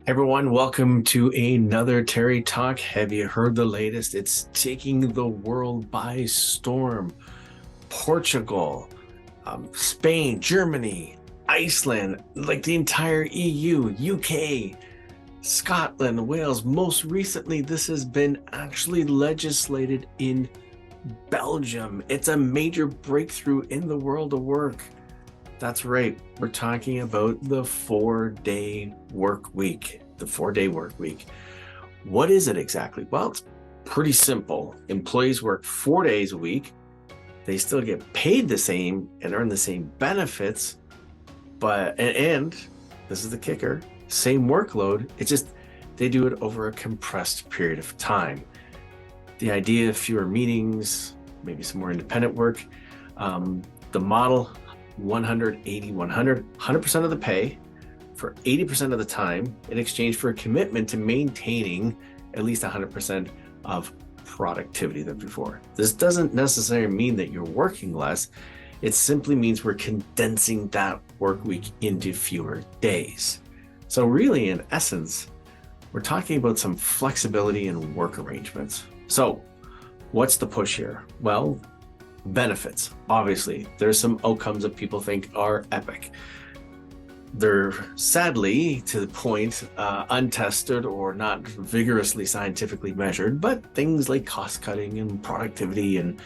Everyone, welcome to another Terry Talk. Have you heard the latest? It's taking the world by storm. Portugal, Spain, Germany, Iceland, like the entire EU, UK, Scotland, Wales. Most recently, this has been actually legislated in Belgium. It's a major breakthrough in the world of work. That's right. We're talking about the 4-day work week. The 4-day work week. What is it exactly? Well, it's pretty simple. Employees work 4 days a week. They still get paid the same and earn the same benefits, and this is the kicker, same workload. It's just they do it over a compressed period of time. The idea of fewer meetings, maybe some more independent work. The model 180, 100% of the pay for 80% of the time in exchange for a commitment to maintaining at least 100% of productivity than before. This doesn't necessarily mean that you're working less. It simply means we're condensing that work week into fewer days. So really, in essence, we're talking about some flexibility in work arrangements. So what's the push here? Well, benefits. Obviously, there's some outcomes that people think are epic. They're sadly, to the point, untested or not vigorously scientifically measured, but things like cost cutting and productivity and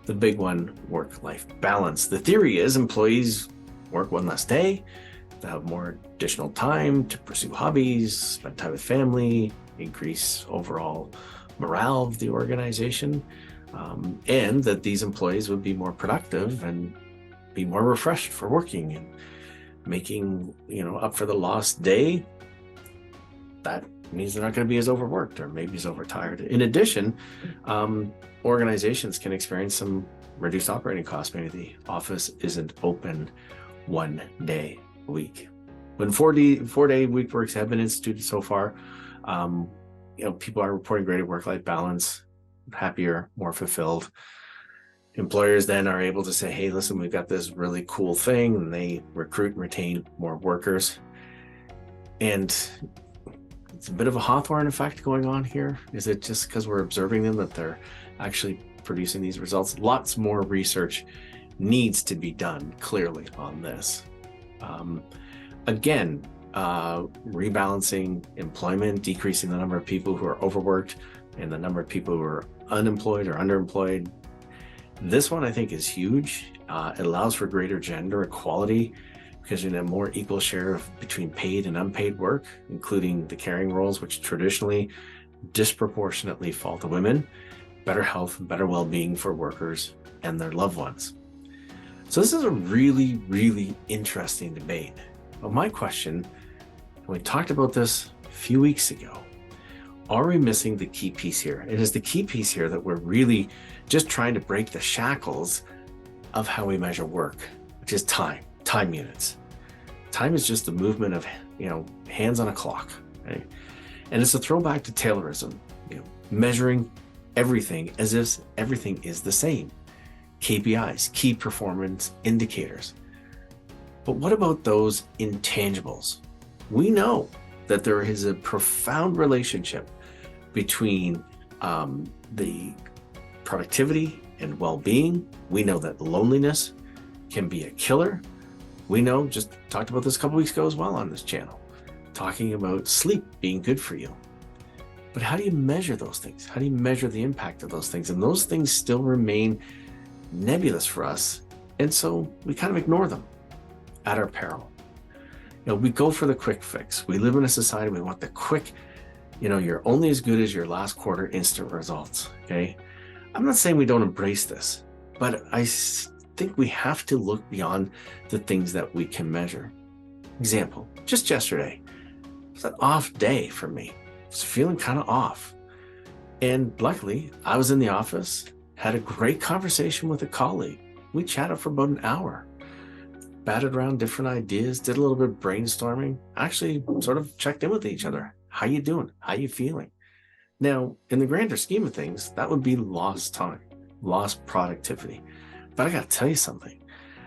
the big one, work-life balance. The theory is employees work one less day, they have more additional time to pursue hobbies, spend time with family, increase overall morale of the organization. And that these employees would be more productive and be more refreshed for working and making, up for the lost day. That means they're not going to be as overworked or maybe as overtired. In addition, organizations can experience some reduced operating costs. Maybe the office isn't open 1 day a week. When 4-day week works have been instituted so far, people are reporting greater work-life balance, happier, more fulfilled. Employers then are able to say, hey, listen, we've got this really cool thing, and they recruit and retain more workers. And it's a bit of a Hawthorne effect going on here. Is it just because we're observing them that they're actually producing these results? Lots more research needs to be done clearly on this. Rebalancing employment, decreasing the number of people who are overworked and the number of people who are unemployed or underemployed. This one I think is huge. It allows for greater gender equality because you have a more equal share between paid and unpaid work, including the caring roles, which traditionally disproportionately fall to women, better health and better well-being for workers and their loved ones. So this is a really, really interesting debate. But my question, and we talked about this a few weeks ago, are we missing the key piece here? It is the key piece here that we're really just trying to break the shackles of how we measure work, which is time units. Time is just the movement of, hands on a clock, right? And it's a throwback to Taylorism, measuring everything as if everything is the same. KPIs, key performance indicators. But what about those intangibles? We know that there is a profound relationship between the productivity and well-being. We know that loneliness can be a killer. We know, just talked about this a couple weeks ago as well on this channel, talking about sleep being good for you. But how do you measure those things? How do you measure the impact of those things? And those things still remain nebulous for us. And so we kind of ignore them at our peril. We go for the quick fix. We live in a society, we want the quick, you're only as good as your last quarter instant results, okay? I'm not saying we don't embrace this, but I think we have to look beyond the things that we can measure. Example, just yesterday, it was an off day for me. I was feeling kind of off. And luckily, I was in the office, had a great conversation with a colleague. We chatted for about an hour. Batted around different ideas, did a little bit of brainstorming, actually sort of checked in with each other. How you doing? How you feeling? Now, in the grander scheme of things, that would be lost time, lost productivity. But I got to tell you something.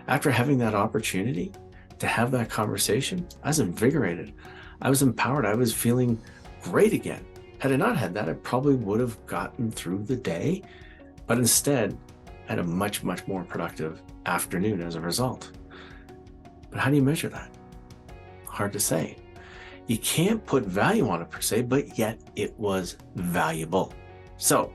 After having that opportunity to have that conversation, I was invigorated. I was empowered. I was feeling great again. Had I not had that, I probably would have gotten through the day, but instead had a much, much more productive afternoon as a result. But how do you measure that? Hard to say. You can't put value on it per se, but yet it was valuable. So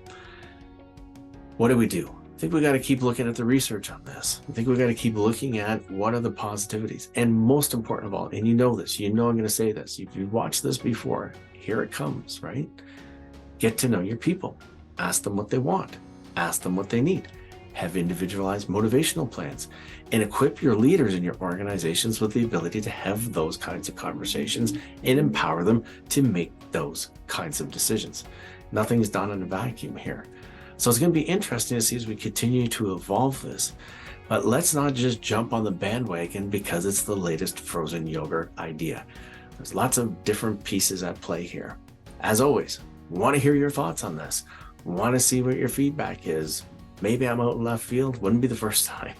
what do? I think we got to keep looking at the research on this. I think we got to keep looking at what are the positivities. And most important of all, and you know this, you know I'm going to say this, if you've watched this before, here it comes, right? Get to know your people. Ask them what they want. Ask them what they need. Have individualized motivational plans, and equip your leaders in your organizations with the ability to have those kinds of conversations and empower them to make those kinds of decisions. Nothing's done in a vacuum here. So it's going to be interesting to see as we continue to evolve this. But let's not just jump on the bandwagon because it's the latest frozen yogurt idea. There's lots of different pieces at play here. As always, want to hear your thoughts on this. Want to see what your feedback is. Maybe I'm out in left field. Wouldn't be the first time.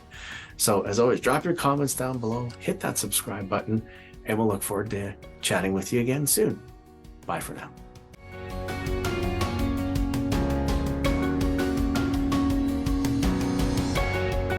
So as always, drop your comments down below, hit that subscribe button, and we'll look forward to chatting with you again soon. Bye for now.